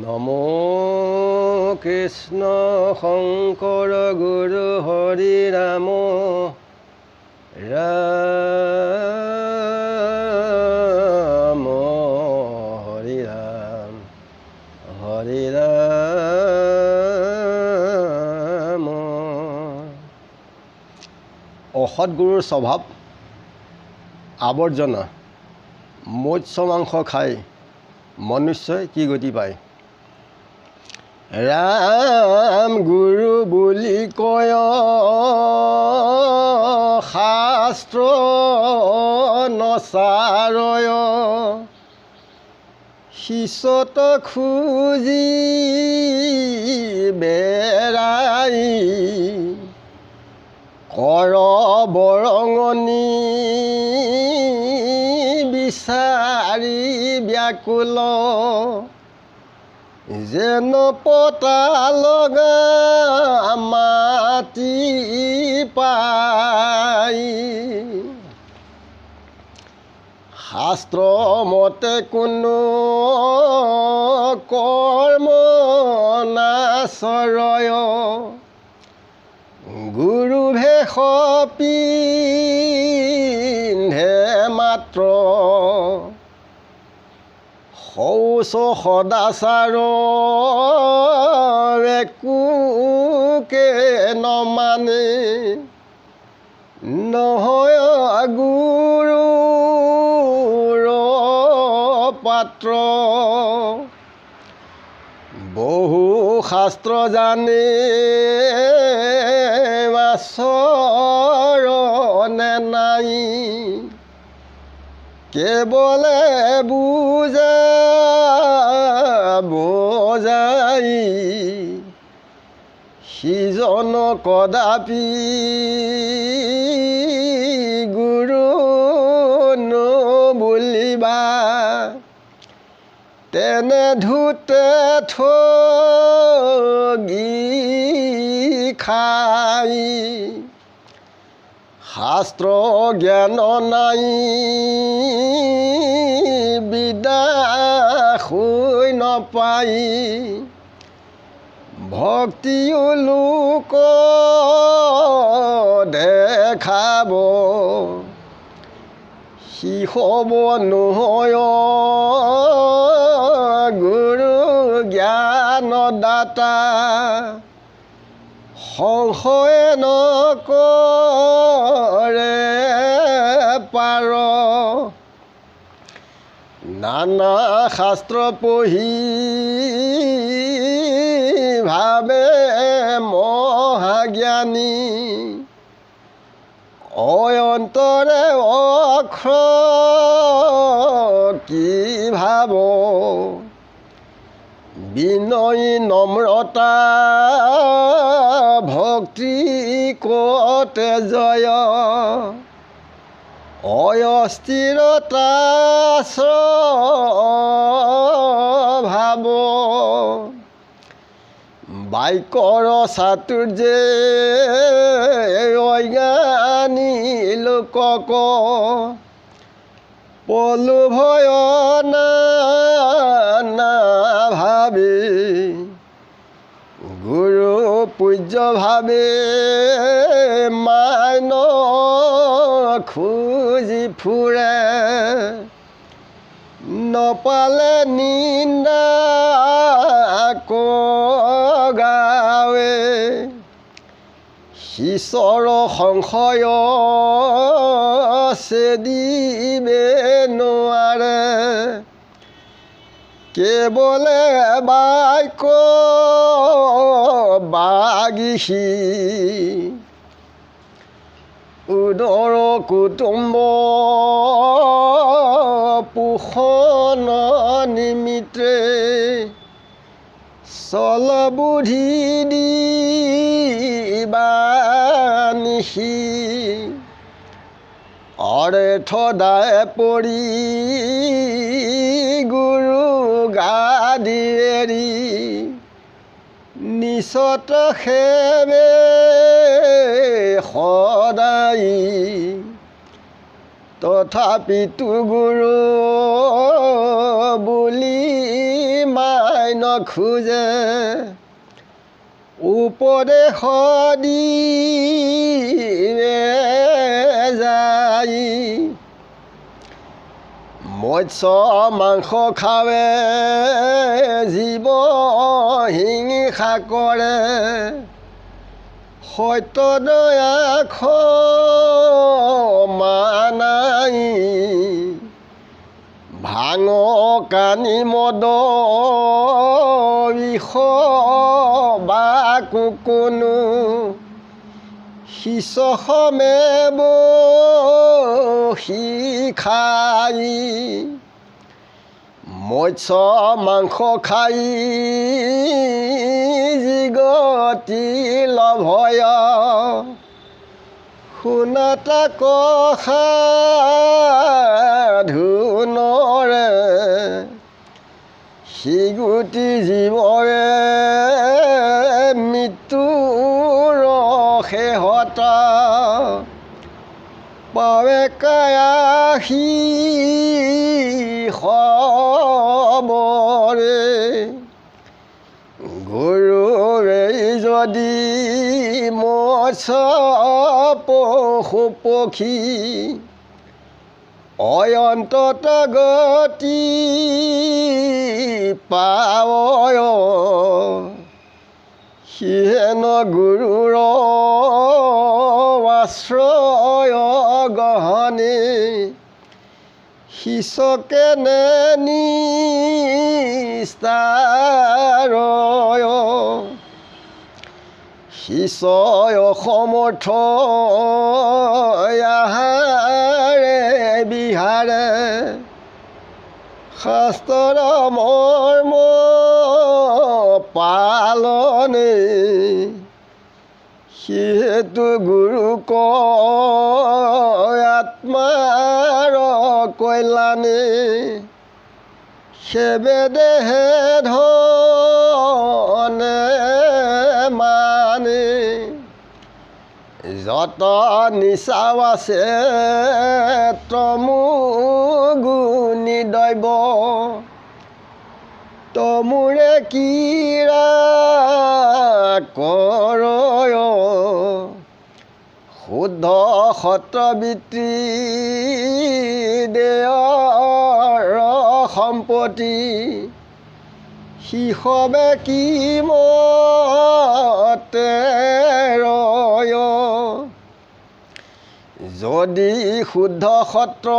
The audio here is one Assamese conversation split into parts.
নমো কৃষ্ণ শংকৰ গুৰু হৰি ৰাম ৰাম হৰি ৰাম হৰি ৰাম। অসৎ গুৰুৰ স্বভাৱ আৱৰ্জনা মৎস্য মাংস খাই মনুষ্যই কি গতি পায়। ৰাম গুৰু বুলি কয় শাস্ত্ৰ নচাৰয়, শিষত খুজি বেৰাই কৰ বৰঙনি বিচাৰি ব্যাকুল, যেন পতা লগা মাটি পাই। শাস্ত্ৰ মতে কোনো কৰ্ম নাচৰয়, গুৰু ভেষ পিন্ধে মাত্ৰ, শৌচ সদাচাৰ একোকে নমানে, নহয় গুৰুৰ পাত্ৰ। বহু শাস্ত্ৰ জানে আচৰণে নাই, কেৱলে বুজাই সিজন কদাপি গুৰু নুবুলিবা, তেনে ধূতে ঠগি খাই। শাস্ত্ৰ জ্ঞান নাই বিদ্যা শুই নপাই, ভক্তিও লোক দেখাব, সি হ'ব নহয় গুৰু জ্ঞান দাতা। সংশয় নকৰে পাৰ, নানা শাস্ত্ৰ পঢ়ি ভাবে মহাজ্ঞানী, অন্তৰে অক্ষৰ কি ভাব, বিনয়ী নম্ৰতা ভক্তি কতে জয়, অস্থিৰতা স্বভাৱ, বাক্যৰ চাতুৰ্যে অজ্ঞানী লোকক, প্ৰলোভয় নাভাবে, গুৰু পূজ্য ভাবে মাইন খুজি ফুৰে, নপালে নিন্দা গাৱে, শিষৰ সংশয় চেদিবে নোৱাৰে, কেৱলে বাক্য বাগিষি, উদৰ কুটুম্ব পোষণ নিমিত্তে, চল বুদ্ধি দিবানিশি, অৰ্থ দায় পৰি গুৰু গাদি এৰি, নিচত সেৱে সদায়, তথাপিতো গুৰু বুলি মাই নখোজে উপদেশ দিলে যায় মৎস্য মাংস খাৱে জীৱ হিংসা কৰে সত্য দয়া ক্ষমা নাই ভাঙ কানি মদ বিষ বা কোনো শিশমে শিখাই মৎস্য মাংস খাই যিগতি লভয় শুনাতা সাধুনৰে শিগুটি জীৱৰে মৃত্যুৰ শেহত পাৱে কায়াসী খবৰে গৰুৰে যদি মৎস্য পশু পক্ষী অয়ন্তত গতি পাৱয় সিহেন গুৰুৰ আশ্ৰয় গহনে শিষকে নিস্তাৰয় শিষয় সমৰ্থ আহাৰে বিহাৰে শাস্ত্ৰৰ মৰ্ম পালনে সেহেতু গুৰুক আত্মাৰ কল্যাণে সেবে দেহে ধনে মানে যত নিচাও আছে তমু গুণী দৈৱ তমুৰে কিৰা কৰয় শুদ্ধ সত্ৰবৃত্তি দেয়ৰ সম্পত্তি শিশবে কি মতে ৰয় যদি শুদ্ধ সত্ৰবৃত্তি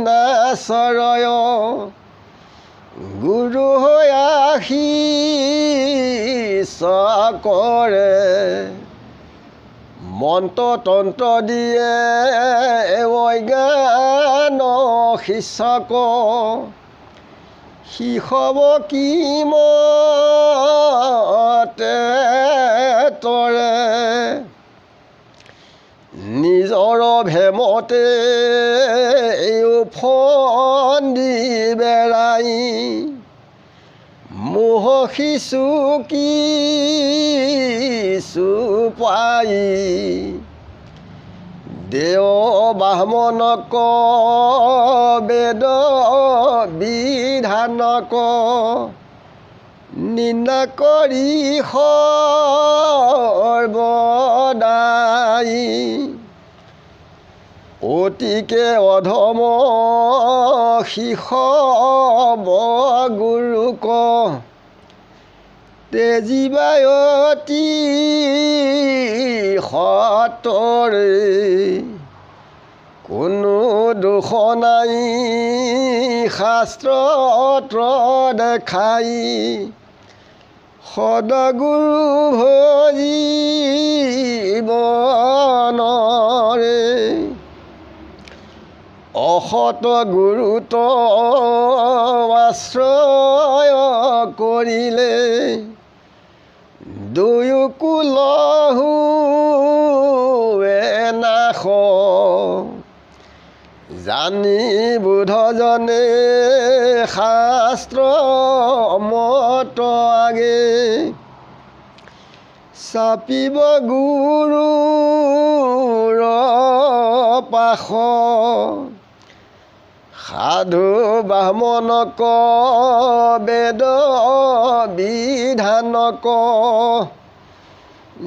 নাচৰয় গুৰু হৈ আশীষ কৰে মন্ত্ৰ তন্ত্ৰ দিয়ে অজ্ঞান শিষ্যক শিশব কি মতে তৰে নিজৰ ভেমতে ফন্দি বেৰাই মোহ শিশু কিছু পাই দেৱ ব্ৰাহ্মণক বেদ বিধানক নিন্দা কৰি সৰ্বদাই অতিকে অধম শিশব গুৰুক তেজীবায়তী সতৰে কোনো দোষ নাই শাস্ত্ৰত দেখাই সদগুৰু ভজীবনৰে অসত গুৰুত আশ্ৰয় কৰিলে দুয়ো কুলহু নাশ জানি বুধজনে শাস্ত্ৰ মত আগে চাপিব গুৰুৰ পাশ সাধু বামনক বেদ বিধানক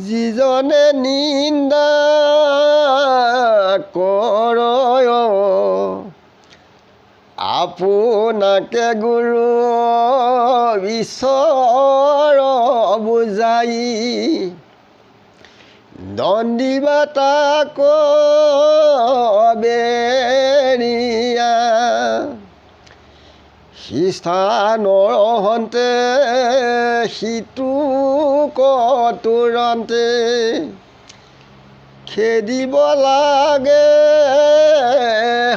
যিজনে নিন্দা কৰয় আপোনাকে গুৰু ঈশ্বৰ বুজাই দণ্ডিবা তাক বেৰিয়া সিস্থানৰ হন্তে সিটো কতুৰন্তে খেদিব লাগে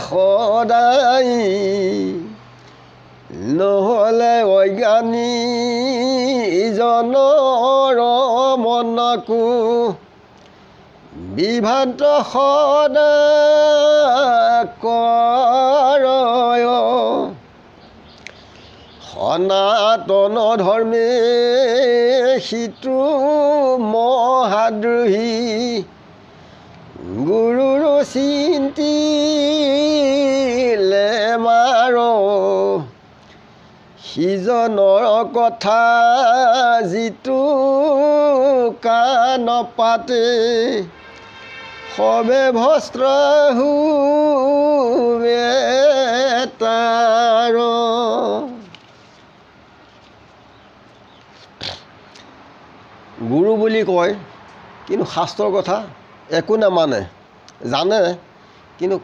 সদায় নহ'লে অজ্ঞানী ইজনৰ মনকো বিভ্ৰান্ত সদায় কৰয় সনাতন ধৰ্মে সিটো মহাদ্ৰোহী গুৰুৰ চিন্তিলে মাৰ সিজনৰ কথা যিটো কাণ পাতে সবে ভস্ত্ৰ হুবে তাৰ গুৰু বুলি কয় কিন্তু শাস্ত্ৰৰ কথা একো নামানে জানে কিন্তু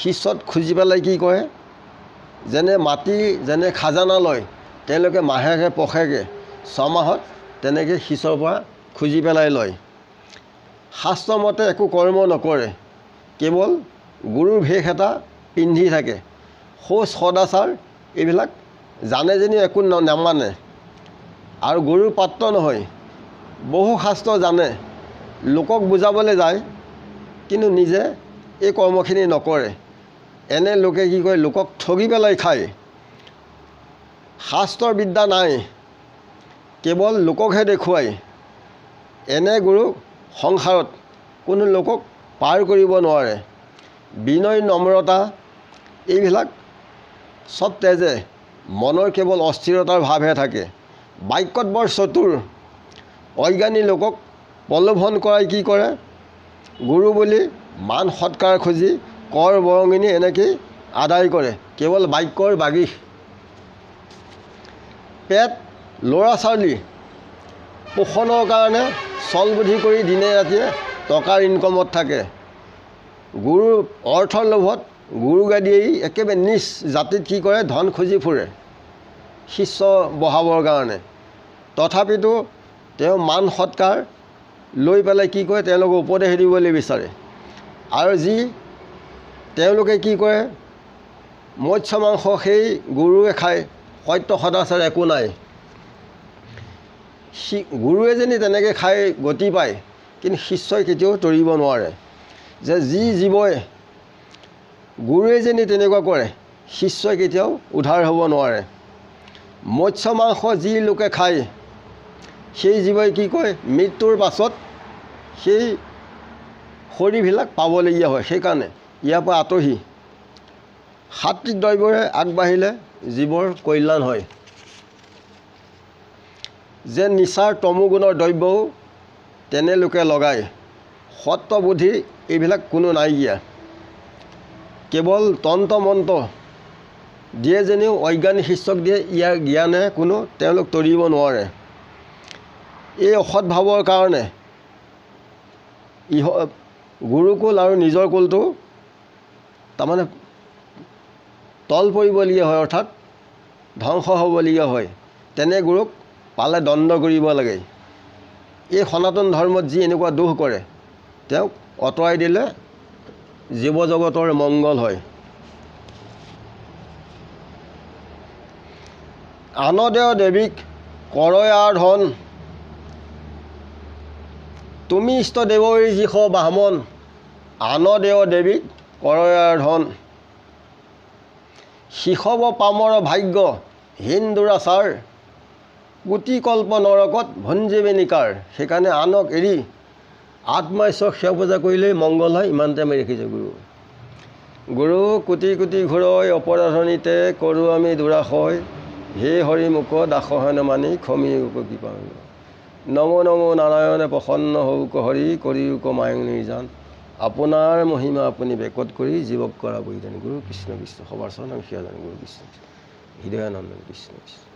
শিষ্যত খুজি পেলাই কি কৰে যেনে মাটি যেনে খাজানা লয় তেওঁলোকে মাহেকে পষেকে ছমাহত তেনেকৈ শিষ্যৰ পৰা খুজি পেলাই লয় শাস্ত্ৰমতে একো কৰ্ম নকৰে কেৱল গুৰুৰ ভেষ এটা পিন্ধি থাকে শৌচ সদাচাৰ এইবিলাক জানে যেনি একো নামানে আৰু গুৰুৰ পাত্ৰ নহয় বহু শাস্ত্ৰ জানে লোকক বুজাবলৈ যায় কিন্তু নিজে এই কৰ্মখিনি নকৰে এনে লোকে কি কৰে লোকক ঠগি পেলাই খায় শাস্ত্ৰৰ বিদ্যা নাই কেৱল লোককহে দেখুৱায় এনে গুৰু সংসাৰত কোনো লোকক পাৰ কৰিব নোৱাৰে বিনয় নম্ৰতা এইবিলাক চব তেজে মনৰ কেৱল অস্থিৰতাৰ ভাৱহে থাকে বাক্যত বৰ চতুৰ অজ্ঞানী লোকক প্ৰলোভন কৰাই কি কৰে গুৰু বুলি মান সৎকাৰ খুজি কৰ বৰঙণি এনেকৈ আদায় কৰে কেৱল বাক্যৰ বাগিশ পেট ল'ৰা ছোৱালী পোষণৰ কাৰণে চল বুদ্ধি কৰি দিনে ৰাতিয়ে টকাৰ ইনকমত থাকে গুৰুৰ অৰ্থৰ লোভত গুৰু গাদী একেবাৰে নিজ জাতিত কি কৰে ধন খুজি ফুৰে শিষ্য বঢ়াবৰ কাৰণে তথাপিতো তেওঁ মান সৎকাৰ লৈ পেলাই কি কৰে তেওঁলোকক উপদেশ দিবলৈ বিচাৰে আৰু যি তেওঁলোকে কি কৰে মৎস্য মাংস সেই গুৰুৱে খায় সত্য সদাচাৰ একো নাই গুৰুৱে যেনি তেনেকৈ খাই গতি পায় কিন্তু শিষ্যই কেতিয়াও তৰিব নোৱাৰে যে যি জীৱই গুৰুৱে যেনি তেনেকুৱা কৰে শিষ্যই কেতিয়াও উদ্ধাৰ হ'ব নোৱাৰে মৎস্য মাংস যি লোকে খায় সেই জীৱই কি কয় মৃত্যুৰ পাছত সেই শৰীৰবিলাক পাবলগীয়া হয় সেইকাৰণে ইয়াৰ পৰা আঁতৰি সাত্বিক দ্ৰব্যৰে আগবাঢ়িলে জীৱৰ কল্যাণ হয় যে নিচাৰ তমোগুণৰ দ্ৰব্যও তেনে লোকে লগায় সত্য বুদ্ধি এইবিলাক কোনো নাইকিয়া কেৱল তন্ত্ৰ মন্ত্ৰ দিয়ে যেনেও অজ্ঞানী শিষ্যক দিয়ে ইয়াৰ জ্ঞানে কোনো তেওঁলোক তৰিব নোৱাৰে এই অসৎ ভাৱৰ কাৰণে গুৰুকুল আৰু নিজৰ কুলটো তাৰমানে তল পৰিবলগীয়া হয় অৰ্থাৎ ধ্বংস হ'বলগীয়া হয় তেনে গুৰুক পালে দণ্ড কৰিব লাগে এই সনাতন ধৰ্মত যি এনেকুৱা দোষ কৰে তেওঁক আঁতৰাই দিলে জীৱ জগতৰ মংগল হয় আনদেৱ দেৱীক কৰয় আৰাধন তুমি ইষ্ট দেৱৰ যিস বামন আনদেৱ দেৱীক কৰয় আৰাধন শিশৱ পামৰ ভাগ্য হীন দুৰাচাৰ কোটি কল্প নৰকত ভঞ্জীৱে নিকাৰ সেইকাৰণে আনক এৰি আত্মা ঈশ্বৰ সেৱা পূজা কৰিলেই মংগল হয় ইমানতে আমি ৰাখিছোঁ গুৰু গুৰু কোটি কোটি ঘূৰৈ অপৰাধনীতে কৰোঁ আমি দুৰাশয় হে হৰি মুখ দাসহেন মানি ক্ষমি কৃপা নমো নমো নাৰায়ণে প্ৰসন্ন হৌক হৰি কৰিয়োক মায়ং নিৰ্জান আপোনাৰ মহিমা আপুনি বেকত কৰি জীৱক কৰা বৈদান গুৰু কৃষ্ণ কৃষ্ণ সবাৰ চৰণ সেৱা জানো গুৰু কৃষ্ণ কৃষ্ণ হৃদয়ানন্দন কৃষ্ণ কৃষ্ণ।